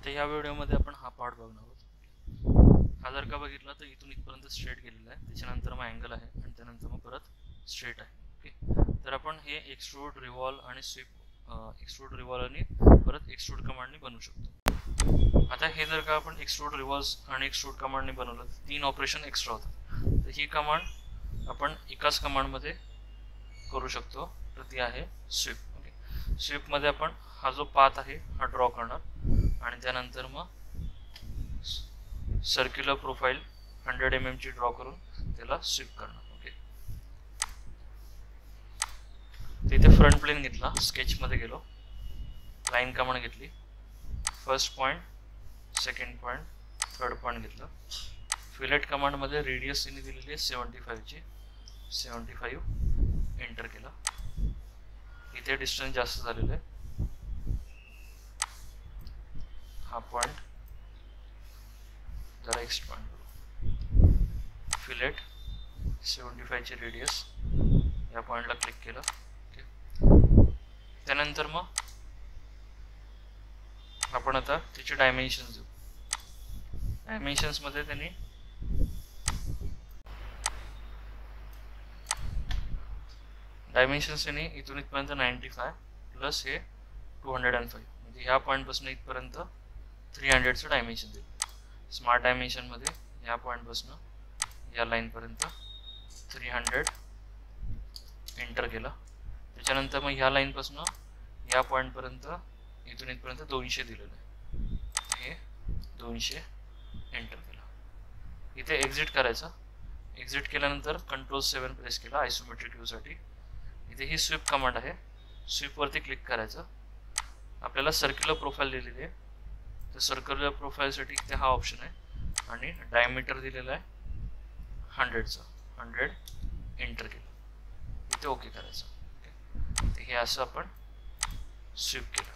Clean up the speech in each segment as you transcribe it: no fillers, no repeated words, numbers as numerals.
आता या व्हिडिओमध्ये आपण हा पार्ट बघणार आहोत. हा जर का बघितला तर इथून इथपर्यंत स्ट्रेट गेलेला आहे, त्याच्यानंतर मग अँगल आहे आणि त्यानंतर मग परत स्ट्रेट आहे. ओके, तर आपण हे एक्सट्रूड, रिव्हॉल्व आणि स्वीप, एक्सट्रूड, रिव्हॉल्व आणि परत एक्सट्रूड कमांडने बनवू शकतो. आता हे जर का आपण एक्सट्रूड, रिव्हॉल्व आणि एक्सट्रूड कमांडने बनवलं तर 3 ऑपरेशन एक्स्ट्रा होतात. तर ही कमांड आपण एकाच कमांडमध्ये करू शकतो, तर ती आहे स्वीप. ओके, स्वीपमध्ये आपण हा जो पाथ आहे हा ड्रॉ करणार आणि त्यानंतर मग सर्क्युलर प्रोफाईल 100 mm ची ड्रॉ करून त्याला स्वीप करणार. ओके, तिथे फ्रंट प्लेन घेतला, स्केचमध्ये गेलो, लाईन कमांड घेतली, first point, second point, third point घेतलं. फिलेट कमांडमध्ये रेडियस तिने दिलेली आहे 75 ची, 75 एंटर केला. इथे डिस्टन्स जास्त झालेलं आहे, हा पॉईंट जरा एक्सपांड करू. फिलेट 75 चे रेडियस या पॉईंटला क्लिक केलं. ओके, त्यानंतर मग आपण आता त्याचे डायमेन्शन्स देऊ. डायमेन्शन्स मध्ये त्यांनी इथून इथपर्यंत 95 प्लस हे 205 म्हणजे ह्या पॉईंटपासून इथपर्यंत 300चं डायमेन्शन दिलं. स्मार्ट डायमेन्शन मध्ये या पॉईंटपासून या लाईनपर्यंत 300 एंटर केला. त्याच्यानंतर मग ह्या लाईनपासून या पॉईंटपर्यंत इथून इथपर्यंत 200 दिलेलं आहे, हे 200 एंटर केला. इथे एक्झिट करायचं. एक्झिट केल्यानंतर कंट्रोल 7 प्रेस केला आयसोमेट्रिक व्ह्यूसाठी. इथे ही स्वीप कमांड आहे, स्वीपवरती क्लिक करायचं. आपल्याला सर्क्युलर प्रोफाईल दिलेली आहे, तर सर्क्युलर प्रोफाईलसाठी इथे हा ऑप्शन आहे आणि डायमीटर दिलेला आहे 100चा, 100 एंटर केलं. इथे ओके करायचं. ओके, हे असं आपण स्वीप केलं.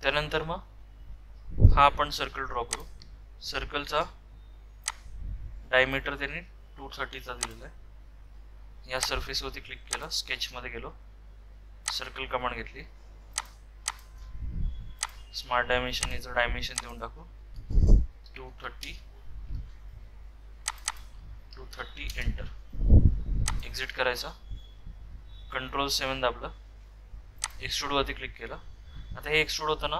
त्यानंतर मग हा आपण सर्कल ड्रॉ करू. सर्कलचा डायमीटर त्यांनी 230चा दिलेला आहे. या सरफेसवरती क्लिक केलं, स्केचमध्ये गेलो, सर्कल कमांड घेतली, स्मार्ट डायमेन्शन याचं डायमेन्शन देऊन टाकू 230 एंटर. एक्झिट करायचा, कंट्रोल 7 दाबलं, एक्सट्रूड वरती क्लिक केलं. आता हे एक्सट्रूड होतं ना,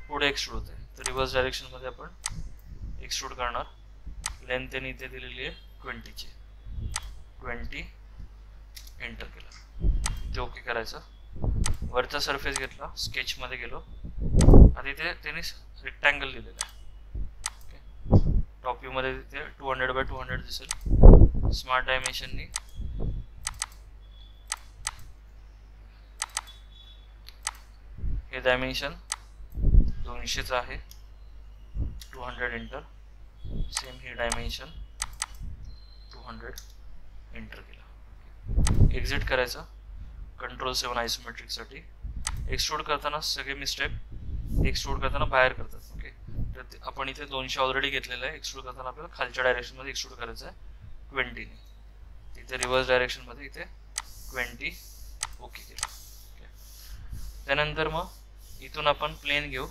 पुढे एक्सट्रूड होत आहे, तर रिव्हर्स डायरेक्शन मध्ये आपण एक्सट्रूड करणार. लेंथ त्यांनी इथे दिलेली आहे 20 ची, 20 एंटर केलं. इथे ओके करायचं. वरचा सरफेस घेतला, स्केच मध्ये गेलो. आता इथे त्यांनी रेक्टँगल दिलेला आहे. टॉप व्ह्यू मध्ये तिथे 200x200 दिसेल. स्मार्ट डायमेन्शननी हे डायमेन्शन 200चं आहे, 200 एंटर. सेम ही डायमेन्शन 200 एंटर केला. एक्झिट करायचं, कंट्रोल 7 आयसोमेट्रिक साठी. एक्सट्रूड करताना सगळे मिस्टेक एक्सट्रूड करताना बाहेर करतात. ओके, तर आपण इथे 200 ऑलरेडी घेतलेलं आहे. एक्सट्रूड करताना आपल्याला खालच्या डायरेक्शन मध्ये एक्सट्रूड करायचं आहे 20 ने. तिथे रिव्हर्स डायरेक्शन मध्ये इथे 20 ओके केलं. ओके, त्यानंतर मग इथून आपण प्लेन घेऊ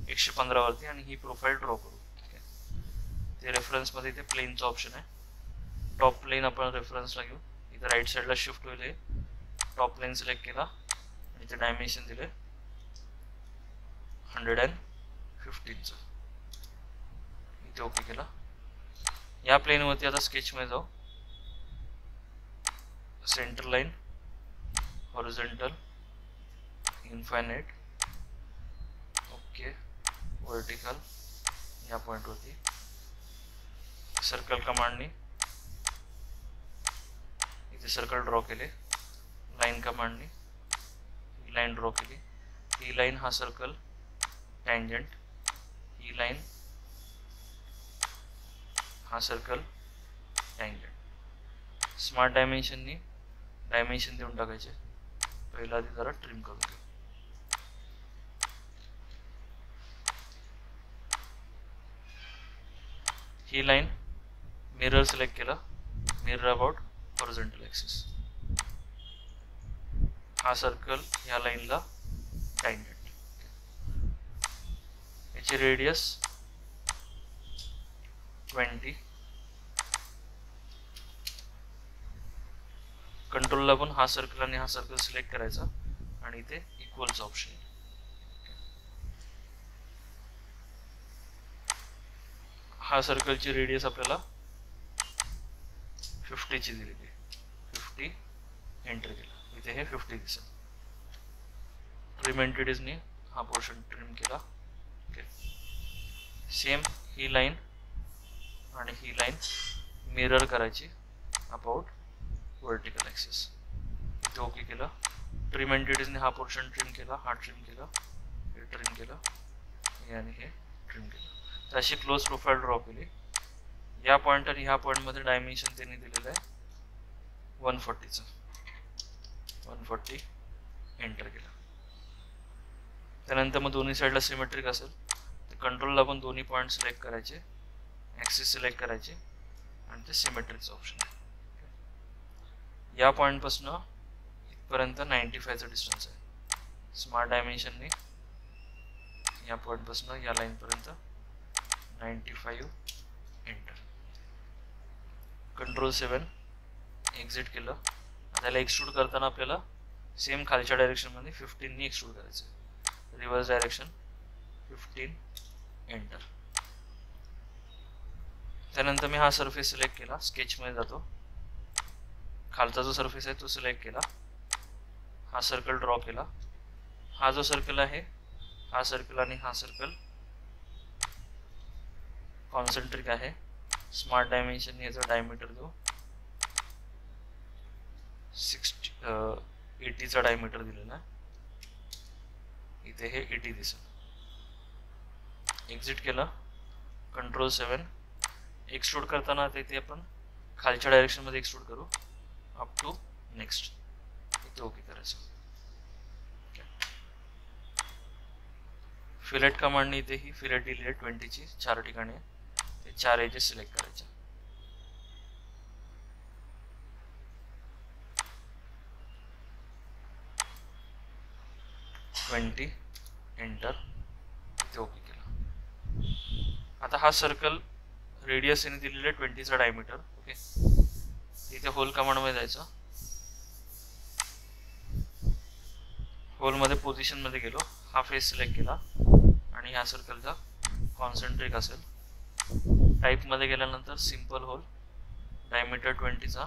115 वरती आणि ही प्रोफाईल ड्रॉ करू. ओके, ते रेफरन्स मध्ये इथे प्लेनचं ऑप्शन आहे. टॉप प्लेन आपण रेफरन्सला घेऊ. इथे राईट साईडला शिफ्ट होईल, टॉप प्लेन सिलेक्ट केला आणि इथे डायमेन्शन दिले 115चं. इथे ओके केला. या प्लेन वरती आता स्केच मध्ये जाऊ. Centre line, horizontal, infinite, okay, vertical या पॉइंट वरती. सर्कल कमांडनी इथे सर्कल ड्रॉ केले. लाईन कमांडनी ही लाईन ड्रॉ केली. ही लाईन हा सर्कल टँजंट, ही लाईन हा सर्कल टँजंट. स्मार्ट डायमेन्शननी डायमेन्शन देऊन टाकायचे. पहिला आधी जरा ट्रिम करून घेऊ. ही लाईन मिरर सिलेक्ट केला, मिरर अबाउट हॉरिझॉन्टल ॲक्सिस. हा सर्कल ह्या लाईनला टँजंट. याची रेडियस 20. कंट्रोलला पण हा सर्कल आणि हा सर्कल सिलेक्ट करायचा आणि इथे इक्वलचा ऑप्शन. हा सर्कलची रेडियस आपल्याला 50 ची दिलेली आहे. 50 एंटर केला, इथे हे 50 दिसेल. ट्रिम एंटिटीजने हा पोर्शन ट्रिम केला. ओके, सेम ही लाईन आणि ही लाईन मिरर करायची अबाउट वर्टिकल ॲक्सिस. इथे ओके केलं. ट्रिम एंटिटीजने हा पोर्शन ट्रिम केला, हा ट्रिम केला, हे ट्रिम केलं, हे आणि हे ट्रिम केलं. तर अशी क्लोज प्रोफाईल ड्रॉ केली. या पॉईंट आणि ह्या पॉईंटमध्ये डायमेन्शन त्यांनी दिलेलं आहे 140चं. 140 एंटर केलं. त्यानंतर मग दोन्ही साईडला सिमेट्रिक असेल तर कंट्रोलला पण दोन्ही पॉईंट सिलेक्ट करायचे, ॲक्सिस सिलेक्ट करायचे आणि ते सिमेट्रिकचं ऑप्शन आहे. या पॉईंटपासून इथपर्यंत 95चं डिस्टन्स आहे. स्मार्ट डायमेन्शनने या पॉईंटपासून या लाईनपर्यंत 95 एंटर. कंट्रोल 7 एक्झिट केलं. त्याला एक्सट्रूड करताना आपल्याला सेम खालच्या डायरेक्शनमध्ये 15नी एक्सट्रूड करायचं आहे. Reverse direction 15 enter. त्यानंतर मी हा सरफेस सिलेक्ट केला, स्केचमध्ये जातो, खालचा जो सरफेस आहे तो सिलेक्ट केला, हा सर्कल ड्रॉ केला. हा जो सर्कल आहे हा सर्कल आणि हा सर्कल कॉन्सेंट्रिक आहे. स्मार्ट डायमेन्शन याचा डायमीटर देऊ 80चा डायमीटर दिलेला आहे. इथे हे 80 दिसेल. एक्झिट केलं. कंट्रोल 7 एक्सट्रूड करताना तिथे आपण खालच्या डायरेक्शनमध्ये एक्सट्रूड करू अप टू नेक्स्ट. इथे ओके करायचं. फिलेट कमांडने इथे ही फिलेट दिली आहे 20ची 4 ठिकाणी. ते 4 एजेस सिलेक्ट करायचे. एंटर. इथे ओके केलं. आता हा सर्कल रेडियस याने दिलेला आहे 20चा डायमीटर. ओके, इथे होल कमांडमध्ये जायचं. होलमध्ये पोझिशनमध्ये गेलो, हा फेस सिलेक्ट केला आणि ह्या सर्कलचा कॉन्सेंट्रिक असेल. टाईपमध्ये गेल्यानंतर सिम्पल होल, डायमीटर 20चा,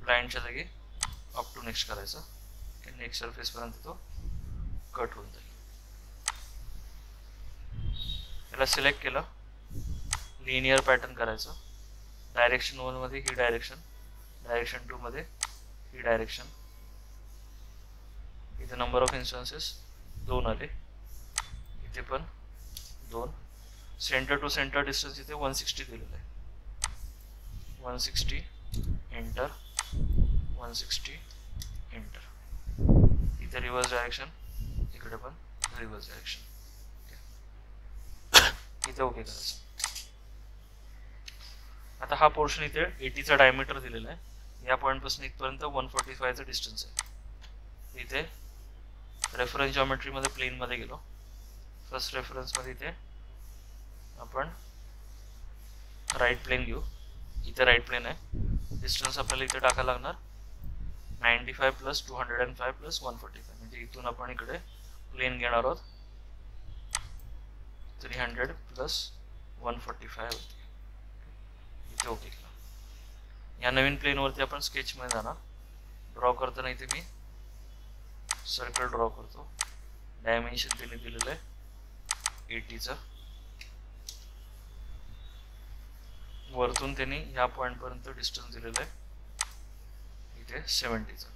ब्लाइंडच्या जागी अप टू नेक्स्ट करायचा. नेक्स्ट सरफेसपर्यंत तो कट होऊन जाईल. त्याला सिलेक्ट केलं, लिनियर पॅटर्न करायचं. डायरेक्शन 1 मध्ये ही डायरेक्शन, डायरेक्शन 2 मध्ये ही डायरेक्शन. इथे नंबर ऑफ इन्स्टन्सेस 2 आले, इथे पण 2. सेंटर टू सेंटर डिस्टन्स इथे 160 दिलेलं आहे. 160 एंटर, 160 एंटर. इथे रिव्हर्स डायरेक्शन, इकडे पण रिव्हर्स डायरेक्शन. इथे ओके करायचं. आता हा पोर्शन इथे 80चा डायमीटर दिलेला आहे. या पॉईंटपासून इथपर्यंत 145चा डिस्टन्स आहे. इथे रेफरन्स जॉमेट्रीमध्ये प्लेनमध्ये गेलो. फर्स्ट रेफरन्समध्ये इथे आपण राईट प्लेन घेऊ. इथे राईट प्लेन आहे. डिस्टन्स आपल्याला इथे टाकायला लागणार 95 प्लस 205 प्लस 145. म्हणजे इथून आपण इकडे प्लेन घेणार आहोत 300 प्लस 145 होते. इथे ओके केला. या नवीन प्लेनवरती आपण स्केचमध्ये जाणार. ड्रॉ करताना इथे मी सर्कल ड्रॉ करतो. डायमेन्शन त्याने दिलेलं आहे 80चं. वरतून त्यांनी ह्या पॉईंटपर्यंत डिस्टन्स दिलेलं आहे इथे 70चं.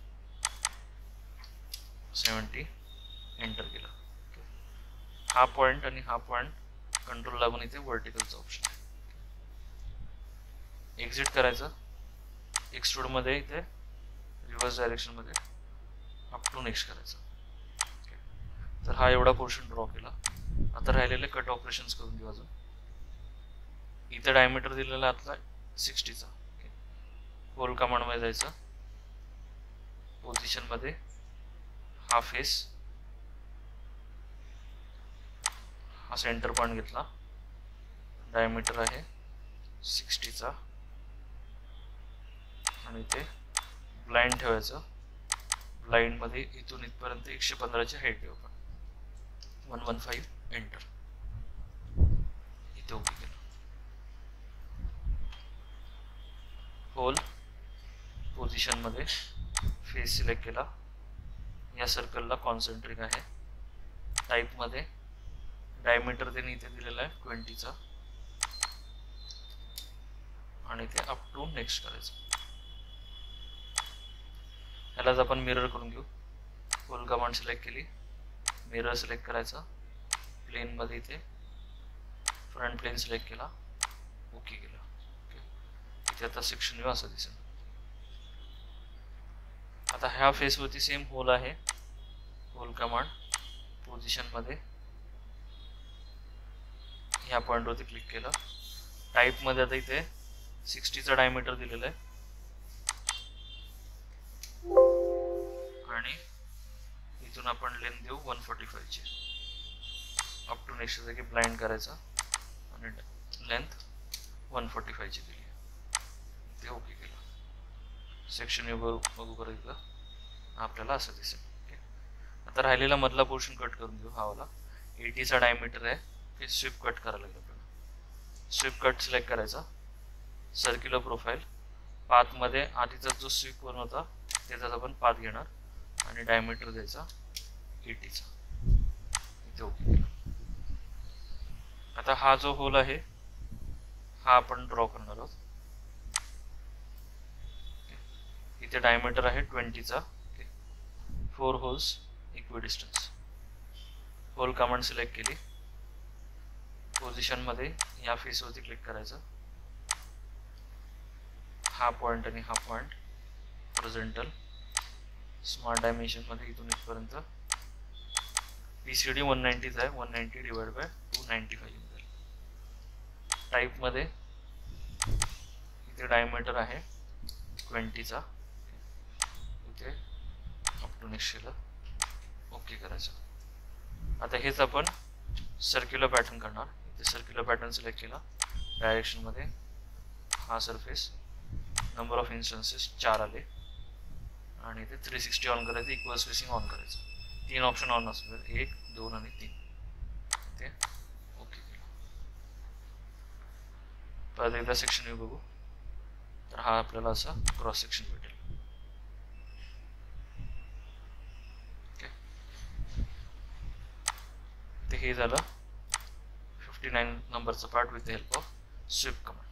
70 एंटर केलं. हा पॉईंट आणि हा पॉईंट कंट्रोल लागून इथे वर्टिकलचा ऑप्शन आहे. एक्झिट करायचं. एक्सट्रूड मध्ये इथे रिव्हर्स डायरेक्शन मध्ये अप टू नेक्स्ट करायचं. तर हा एवढा पोर्शन ड्रॉ केला. आता राहिलेले कट ऑपरेशन्स करून घेऊ. अजून इथे डायमीटर दिलेला आतला 60चा. होल कमांड मध्ये जायचं. पोझिशन मध्ये हा फेस, हा सेंटर पॉईंट घेतला, डायमीटर आहे 60चा आणि ते ब्लाइंड ठेवायचं. ब्लाइंडमध्ये इथून इथपर्यंत 115ची हाईट ठेवू आपण. 115 एंटर. इथे ओके केलं. होल पोझिशनमध्ये फेस सिलेक्ट केला. या सर्कलला कॉन्सन्ट्रिक आहे. टाईपमध्ये डायमीटर त्यांनी इथे दिलेला आहे 20चा आणि ते अप टू नेक्स्ट करायचं. ह्यालाच आपण मिरर करून घेऊ. होल कमांड सिलेक्ट केली, मिरर सिलेक्ट करायचा, प्लेनमध्ये इथे फ्रंट प्लेन सिलेक्ट केला, ओके केलं. ओके, इथे आता सेक्शन व्ह्यू असं दिसेल. आता ह्या फेसवरती सेम होल आहे. होल कमांड पोझिशनमध्ये ह्या पॉईंटवरती क्लिक केलं. टाईपमध्ये आता इथे 60चा डायमीटर दिलेला आहे आणि इथून आपण लेंथ देऊ 145ची. अप टू नेक्स्ट जागी ब्लाइंड करायचा आणि लेंथ 145ची दिली. ते ओके केलं. सेक्शन व्ह्यू बघू बरं इथं आपल्याला असं दिसेल. ओके, आता राहिलेला मधला पोर्शन कट करून घेऊ. हा वाला 80चा डायमीटर आहे. ते स्वीप कट करायला लागेल आपल्याला. स्वीप कट सिलेक्ट करायचा, सर्क्युलर प्रोफाईल, पाथमध्ये आधीचा जो स्वीप वन होता त्याचाच आपण पाथ घेणार आणि डायमीटर द्यायचा 80चा. इथे ओके केलं. आता हा जो होल आहे हा आपण ड्रॉ करणार आहोत. इथे डायमीटर आहे 20चा. 4 holes equidistance. Hole command select केली, पोझिशनमध्ये या फेसवरती क्लिक करायचं. हा पॉईंट आणि हा पॉईंट हॉरिझॉन्टल. स्मार्ट डायमेन्शनमध्ये इथून इथपर्यंत PCD 190चा आहे. 190 डिवाइड बाय 295 मिळेल. टाईपमध्ये इथे डायमीटर आहे 20चा. इथे अप टू नेक्स्ट केलं, ओके करायचं. आता हेच आपण सर्क्युलर पॅटर्न करणार. इथे सर्क्युलर पॅटर्न सिलेक्ट केला, डायरेक्शनमध्ये हा सरफेस, नंबर ऑफ इन्स्टन्सेस 4 आले आणि ते 360 ऑन करायचं, इक्वल स्पेसिंग ऑन करायचं. 3 ऑप्शन ऑन असणार, 1, 2 आणि 3. ते ओके केलं. परत एकदा सेक्शन व्ह्यू बघू तर हा आपल्याला असा क्रॉस सेक्शन भेटेल. ओके, ते हे झालं 59 नंबरचा part with the help of sweep command.